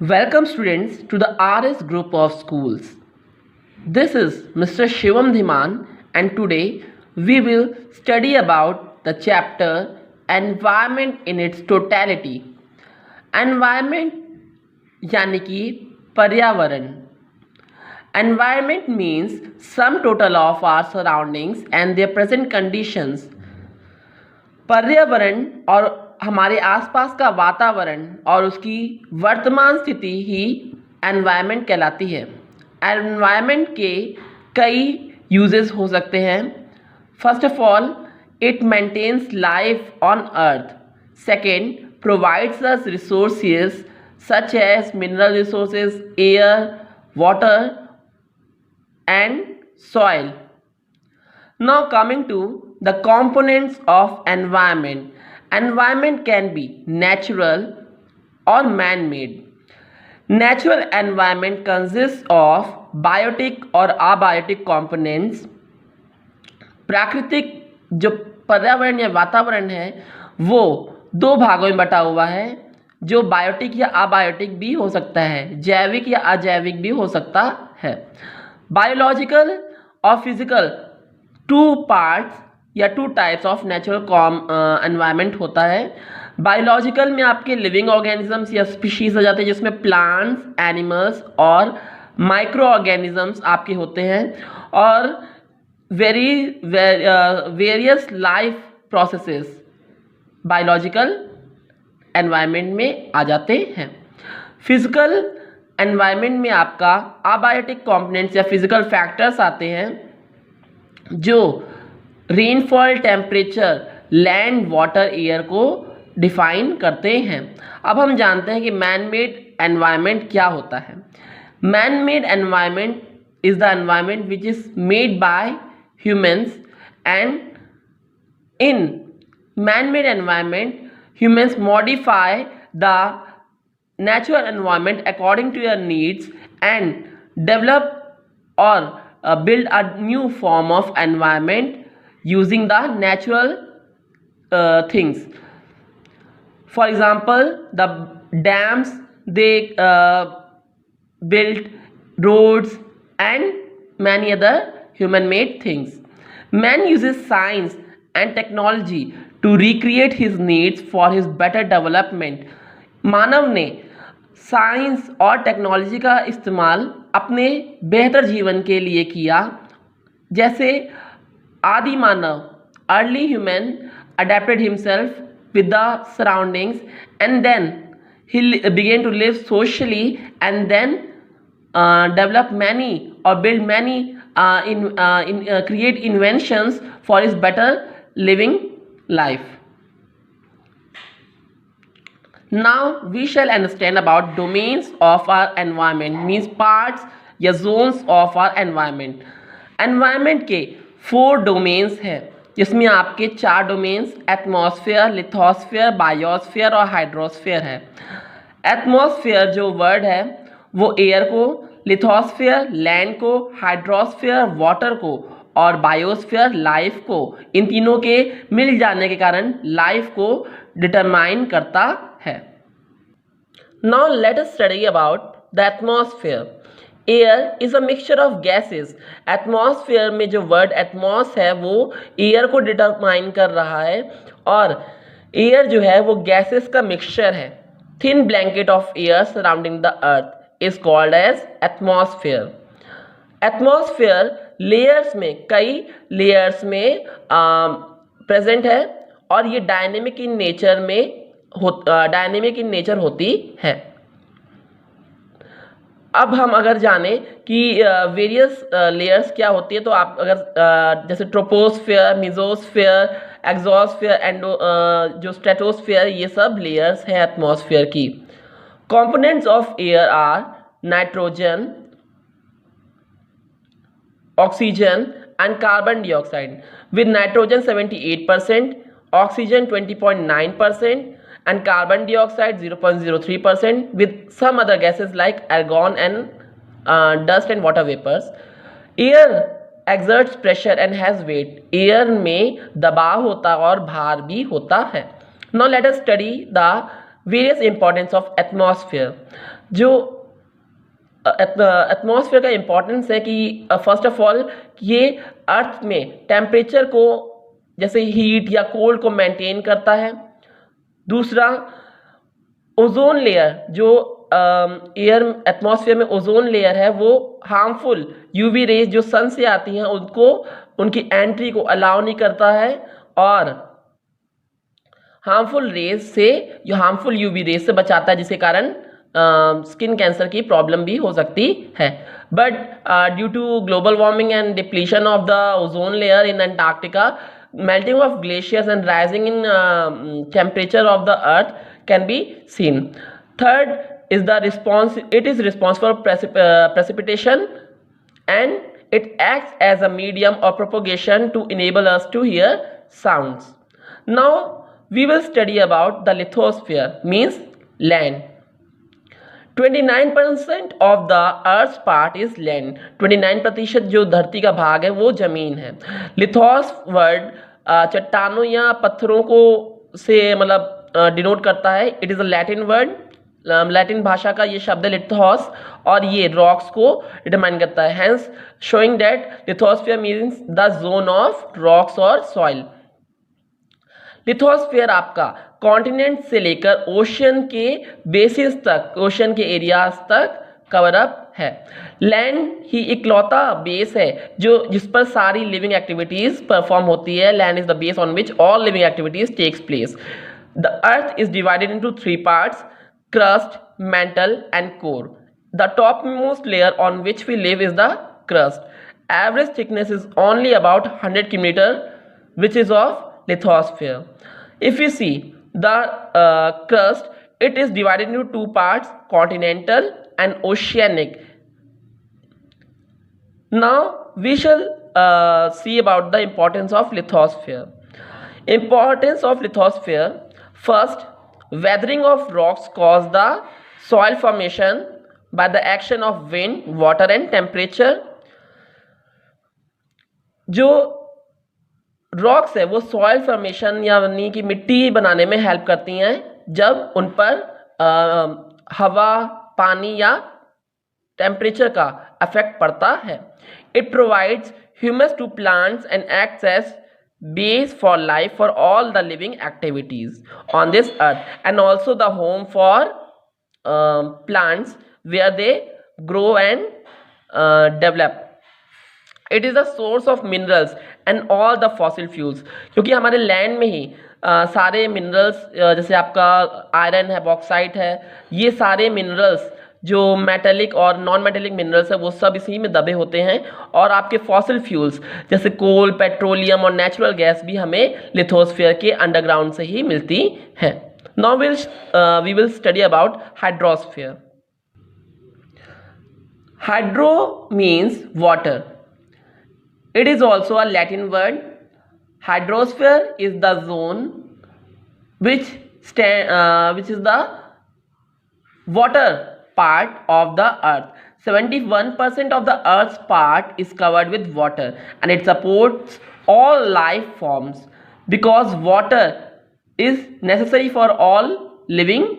Welcome students to the RS group of schools. This is Mr. Shivam Dhiman and today we will study about the chapter Environment in its totality. Environment यानी कि पर्यावरण. Environment means sum total of our surroundings and their present conditions. पर्यावरण और हमारे आसपास का वातावरण और उसकी वर्तमान स्थिति ही एनवायरनमेंट कहलाती है. एनवायरनमेंट के कई यूजेस हो सकते हैं. First of all, it maintains life on earth. Second, provides us resources such as mineral resources, air, water and soil. Now coming to the components of environment. Environment can be natural or man-made. Natural environment consists of biotic और abiotic components. प्राकृतिक जो पर्यावरण या वातावरण है वो दो भागों में बटा हुआ है, जो बायोटिक या अबायोटिक भी हो सकता है, जैविक या अजैविक भी हो सकता है. बायोलॉजिकल और फिजिकल टू पार्ट्स या two types of natural environment होता है. बायोलॉजिकल में आपके लिविंग ऑर्गेनिजम्स या स्पीशीज आ जाते हैं, जिसमें प्लांट्स, एनिमल्स और माइक्रो ऑर्गेनिजम्स आपके होते हैं, और various life processes biological environment में आ जाते हैं. फिजिकल एनवायरनमेंट में आपका अबायोटिक कंपोनेंट्स या फिजिकल फैक्टर्स आते हैं, जो rainfall, temperature, land, water, air को डिफाइन करते हैं. अब हम जानते हैं कि मैन मेड एनवायरनमेंट क्या होता है. Man made environment is the environment which is made by humans, and in man made environment humans modify the natural environment according to your needs and develop or build a new form of environment using the natural things. For example, the dams, they built roads and many other human made things. Man uses science and technology to recreate his needs for his better development. मानव ने science और technology का इस्तेमाल अपने बेहतर जीवन के लिए किया. जैसे आदि मानव, early human adapted himself with the surroundings and then he begin to live socially and then develop many or build many create inventions for his better living life. Now we shall understand about domains of our environment, means parts या zones of our environment. Environment के 4 domains हैं, जिसमें आपके 4 domains atmosphere, lithosphere, biosphere और hydrosphere है. Atmosphere जो word है वो एयर को, लिथोस्फेयर लैंड को, हाइड्रोस्फेयर वाटर को और बायोस्फेयर लाइफ को, इन तीनों के मिल जाने के कारण लाइफ को डिटरमाइन करता है. Now let us study about the atmosphere. Air is a mixture of gases. Atmosphere में जो वर्ड एटमॉस है वो एयर को डिटरमाइन कर रहा है, और एयर जो है वो गैसेस का मिक्सचर है. Thin blanket of air surrounding the earth is called as atmosphere. Atmosphere layers में, कई लेयर्स में प्रेजेंट है, और ये डायनेमिक इन नेचर होती है. अब हम अगर जाने कि वेरियस लेयर्स क्या होती है, तो आप अगर जैसे ट्रोपोस्फेयर, मेसोस्फेयर, एक्सोस्फेयर, एंडो जो स्ट्रेटोस्फेयर, ये सब लेयर्स हैं एटमॉस्फेयर की. Components of air are nitrogen, oxygen and carbon dioxide, with nitrogen 78%, oxygen 20.9%, and carbon dioxide 0.03%, with some other gases like argon and dust and water vapors. Air exerts pressure and has weight. Air में दबाव होता है और भार भी होता है. Now let us study the various importance of atmosphere. जो एटमॉस्फेयर का इम्पोर्टेंस है कि फर्स्ट ऑफ ऑल ये अर्थ में टेम्परेचर को जैसे हीट या कोल्ड को मेंटेन करता है। दूसरा, ओजोन लेयर, जो एयर एटमॉस्फेयर में ओजोन लेयर है वो हार्मफुल यूवी रेज जो सन से आती हैं उनको उनकी एंट्री को अलाउ नहीं करता है, और हार्मफुल रेज से जो हार्मफुल यूवी रेज से बचाता है, जिसके कारण स्किन कैंसर की प्रॉब्लम भी हो सकती है। But due to global warming and depletion of the ozone layer in Antarctica, melting of glaciers and rising in temperature of the earth can be seen. Third is the response. It is responsible for precipitation, and it acts as a medium of propagation to enable us to hear sounds. Now we will study about the lithosphere, means land. 29% of the earth's part is land. 29% जो धरती का भाग है वो जमीन है। लिथोस word चट्टानों या पत्थरों को से मतलब डिनोट करता है। It is a Latin word, Latin भाषा का ये शब्द है लिथोस, और ये रॉक्स को डिटरमाइन करता है। Hence showing that lithosphere means the zone of rocks और सॉइल। लिथोस्फीयर आपका कॉन्टिनेंट से लेकर ओशन के बेसिस तक, ओशन के एरियाज तक कवर अप है। लैंड ही इकलौता बेस है जो जिस पर सारी लिविंग एक्टिविटीज परफॉर्म होती है। Land is the base on which all living activities takes place. The earth is divided into 3 parts: crust, mantle and core. The topmost layer on which we live is the crust. Average thickness is only about 100 km, which is of lithosphere. If you see the crust, it is divided into 2 parts: continental and oceanic. Now we shall see about the importance of lithosphere. Importance of lithosphere. First, weathering of rocks cause the soil formation by the action of wind, water and temperature. जो rocks है वो soil formation यानी कि मिट्टी बनाने में help करती हैं जब उन पर हवा, पानी या टेम्परेचर का इफेक्ट पड़ता है। It provides humus to plants and acts as base for life for all the living activities on this earth, and also the home for plants where they grow and develop. It is a source of minerals and all the fossil fuels, क्योंकि हमारे land में ही सारे minerals जैसे आपका iron है, bauxite है, ये सारे मिनरल्स जो मेटेलिक और नॉन मेटेलिक मिनरल्स है वो सब इसी में दबे होते हैं। और आपके फॉसिल फ्यूल्स जैसे कोल, पेट्रोलियम और नेचुरल गैस भी हमें लिथोस्फीयर के अंडरग्राउंड से ही मिलती हैं। Now we will study about hydrosphere. Hydro means water. It is also a Latin word. Hydrosphere is the zone which is the water part of the earth. 71% of the earth's part is covered with water, and it supports all life forms because water is necessary for all living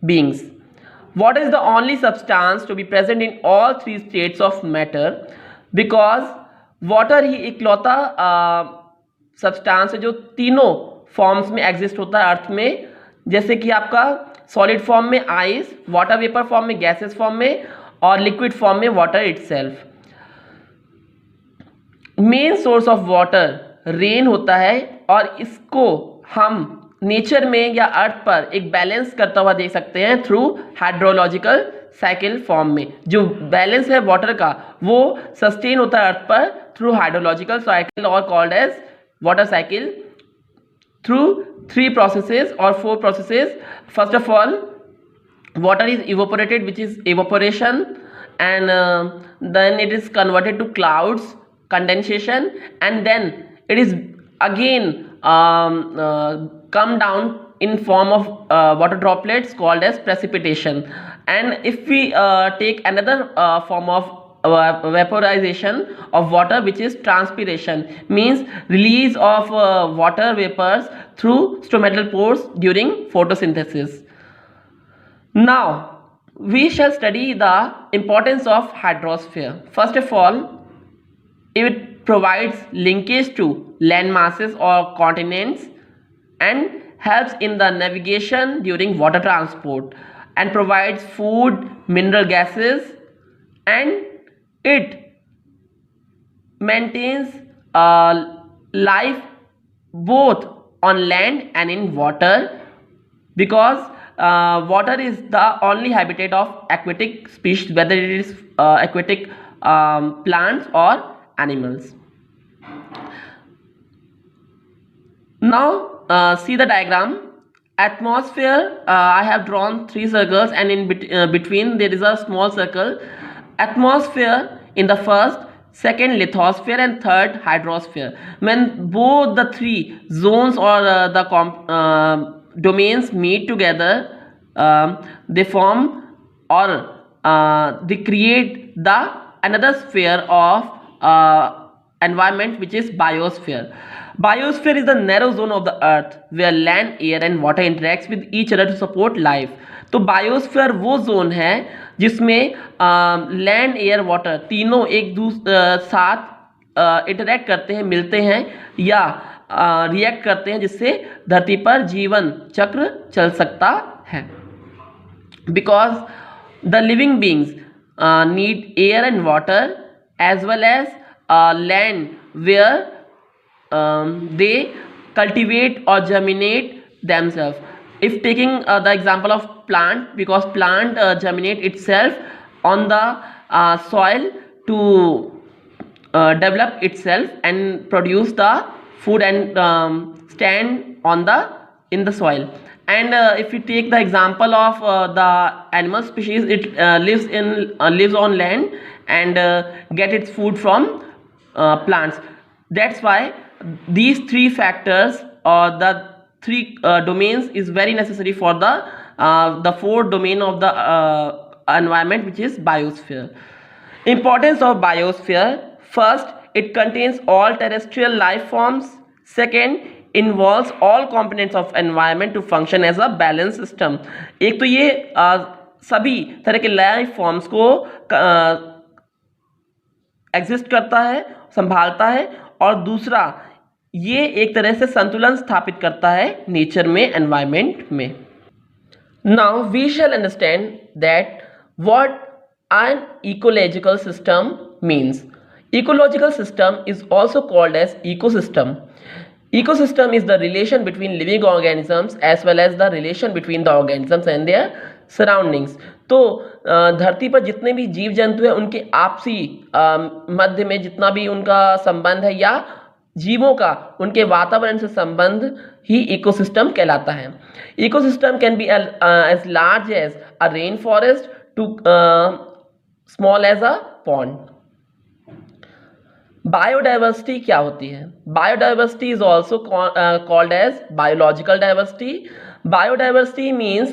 beings. Water is the only substance to be present in all 3 states of matter because water ही इकलौता substance है जो तीनों forms में exist होता है अर्थ में, जैसे कि आपका सॉलिड फॉर्म में आइस, वाटर वेपर फॉर्म में, गैसेस फॉर्म में, और लिक्विड फॉर्म में water itself. Main source of water rain होता है और इसको हम नेचर में या अर्थ पर एक बैलेंस करता हुआ देख सकते हैं थ्रू हाइड्रोलॉजिकल साइकिल फॉर्म में. जो बैलेंस है वाटर का वो सस्टेन होता है अर्थ पर थ्रू हाइड्रोलॉजिकल साइकिल और called as water cycle through 3 processes or 4 processes. First of all, water is evaporated, which is evaporation, and then it is converted to clouds, condensation, and then it is again come down in form of water droplets called as precipitation. And if we take another form of vaporization of water, which is transpiration, means release of water vapors through stromatal pores during photosynthesis. Now we shall study the importance of hydrosphere. First of all, it provides linkage to land masses or continents and helps in the navigation during water transport and provides food, mineral gases, and it maintains life both on land and in water, because water is the only habitat of aquatic species, whether it is aquatic plants or animals. Now see the diagram. Atmosphere, I have drawn 3 circles, and in between there is a small circle. Atmosphere in the first, second lithosphere, and third hydrosphere. When both the 3 zones or the domains meet together, they form or they create the another sphere of environment, which is biosphere. Biosphere is the narrow zone of the earth where land, air and water interacts with each other to support life. तो biosphere वो zone है जिसमें land, air, water तीनों एक दूसरे साथ interact करते हैं, मिलते हैं या रिएक्ट करते हैं, जिससे धरती पर जीवन चक्र चल सकता है. Because the living beings need air and water as well as land where they cultivate or germinate themselves. If taking the example of plant, because plant germinate itself on the soil to develop itself and produce the food and stand on in the soil. And if you take the example of the animal species, it lives on land and get its food from plants. That's why these 3 factors or the 3 domains is very necessary for the 4th domain of the environment, which is biosphere. Importance of biosphere: first, it contains all terrestrial life forms. Second, involves all components of environment to function as a balanced system. एक तो ये सभी तरह के life forms को exist करता है, संभालता है, और दूसरा ये एक तरह से संतुलन स्थापित करता है नेचर में, एनवायरमेंट में. Now we shall understand that what an ecological system means. Ecological system is also called as ecosystem. Ecosystem is the relation between living organisms as well as the relation between the organisms and their surroundings. तो धरती पर जितने भी जीव जंतु हैं उनके आपसी मध्य में जितना भी उनका संबंध है या जीवों का उनके वातावरण से संबंध ही इकोसिस्टम कहलाता है. Ecosystem can be as large as a rain forest to small as a pond. Biodiversity क्या होती है? Biodiversity is also called as biological diversity. Biodiversity means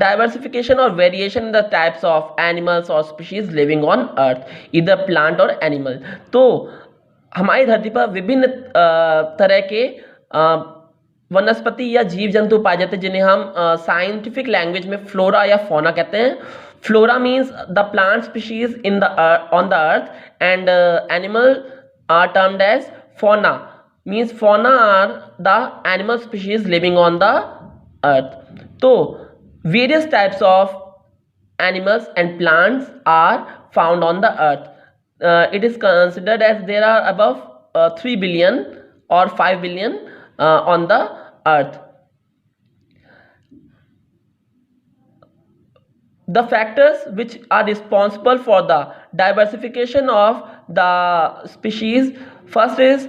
diversification or variation in the types of animals or species living on earth, either plant or animal. तो हमारी धरती पर विभिन्न तरह के वनस्पति या जीव जंतु पाए जाते हैं, जिन्हें हम साइंटिफिक लैंग्वेज में फ्लोरा या फौना कहते हैं. Flora means the plant species in the on the earth and animal are termed as fauna. Means fauna are the animal species living on the earth. So various types of animals and plants are found on the earth. It is considered as there are above 3 billion or 5 billion on the earth. The factors which are responsible for the diversification of the species, first is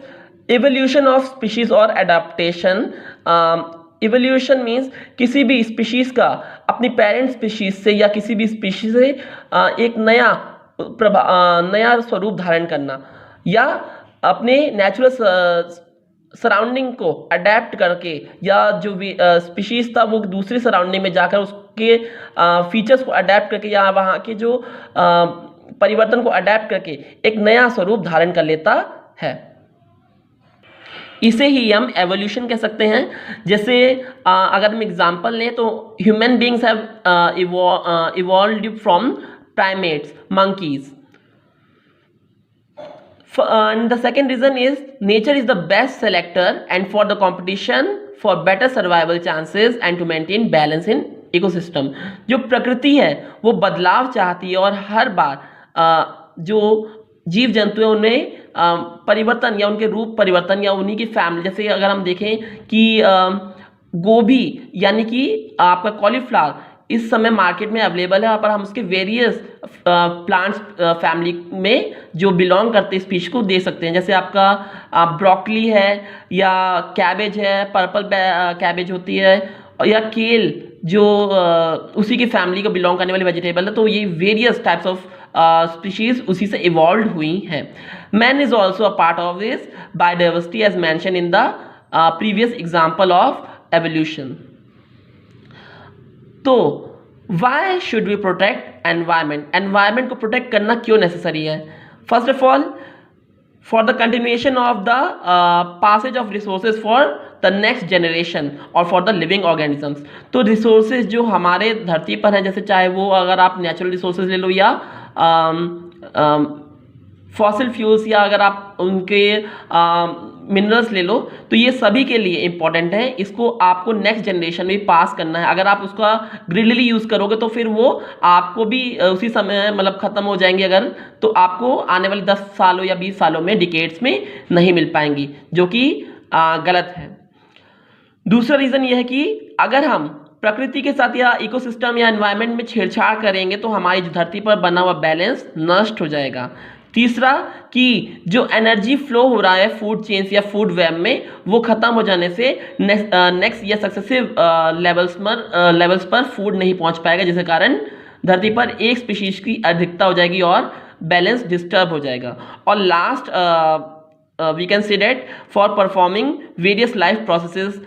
evolution of species or adaptation. Evolution means किसी भी species का अपनी parent species से या किसी भी species से एक नया स्वरूप धारण करना, या अपने नेचुरल सराउंडिंग को अडेप्ट करके, या जो भी स्पीशीज़ था वो दूसरी सराउंडिंग में जाकर उसके फीचर्स को अडेप्ट करके या वहाँ के जो परिवर्तन को अडेप्ट करके एक नया स्वरूप धारण कर लेता है. इसे ही हम एवोल्यूशन कह सकते हैं। जैसे अगर हम एग्जांपल लें तो human beings have evolved from primates, monkeys. And the second reason is nature is the best selector and for the competition for better survival chances and to maintain balance in ecosystem. जो प्रकृति है वो बदलाव चाहती है और हर बार जो जीव जंतु है उन्हें परिवर्तन या उनके रूप परिवर्तन या उन्हीं की फैमिली, जैसे अगर हम देखें कि गोभी यानी कि आपका कॉलीफ्लावर इस समय मार्केट में अवेलेबल है, पर हम उसके वेरियस प्लांट्स फैमिली में जो बिलोंग करते हैं स्पीशीज को दे सकते हैं। जैसे आपका ब्रोकली है या कैबेज है, पर्पल कैबेज होती है, या केल जो उसी की फैमिली को बिलोंग करने वाली वेजिटेबल है। तो ये वेरियस टाइप्स ऑफ स्पीशीज उसी से इवॉल्व हुई हैं। Man is also a part of this biodiversity as mention in the previous example of evolution. तो why should we protect environment? Environment को प्रोटेक्ट करना क्यों नेसेसरी है? First of all for the continuation of the passage of resources for the next generation और for the living organisms. तो resources जो हमारे धरती पर हैं, जैसे चाहे वो अगर आप नेचुरल रिसोर्सेज ले लो या फॉसिल फ्यूल्स या अगर आप उनके मिनरल्स ले लो, तो ये सभी के लिए इम्पॉर्टेंट है। इसको आपको नेक्स्ट जनरेशन में पास करना है। अगर आप उसका ग्रिडली यूज़ करोगे तो फिर वो आपको भी उसी समय मतलब ख़त्म हो जाएंगे अगर, तो आपको आने वाले 10 सालों या 20 सालों में, डिकेड्स में नहीं मिल पाएंगी, जो कि गलत है। दूसरा रीज़न ये है कि अगर हम प्रकृति के साथ या इकोसिस्टम या एनवायरनमेंट में छेड़छाड़ करेंगे तो हमारी जो धरती पर बना हुआ बैलेंस नष्ट हो जाएगा। तीसरा कि जो एनर्जी फ्लो हो रहा है फूड चेन्स या फूड वेब में, वो ख़त्म हो जाने से नेक्स्ट या सक्सेसिव लेवल्स पर फूड नहीं पहुंच पाएगा, जिसके कारण धरती पर एक स्पीशीज की अधिकता हो जाएगी और बैलेंस डिस्टर्ब हो जाएगा। और last we can say that for performing various life processes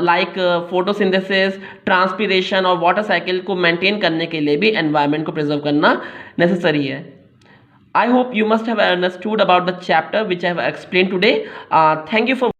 like photosynthesis, transpiration और water cycle को maintain करने के लिए भी environment को preserve करना necessary है। I hope you must have understood about the chapter which I have explained today. Thank you for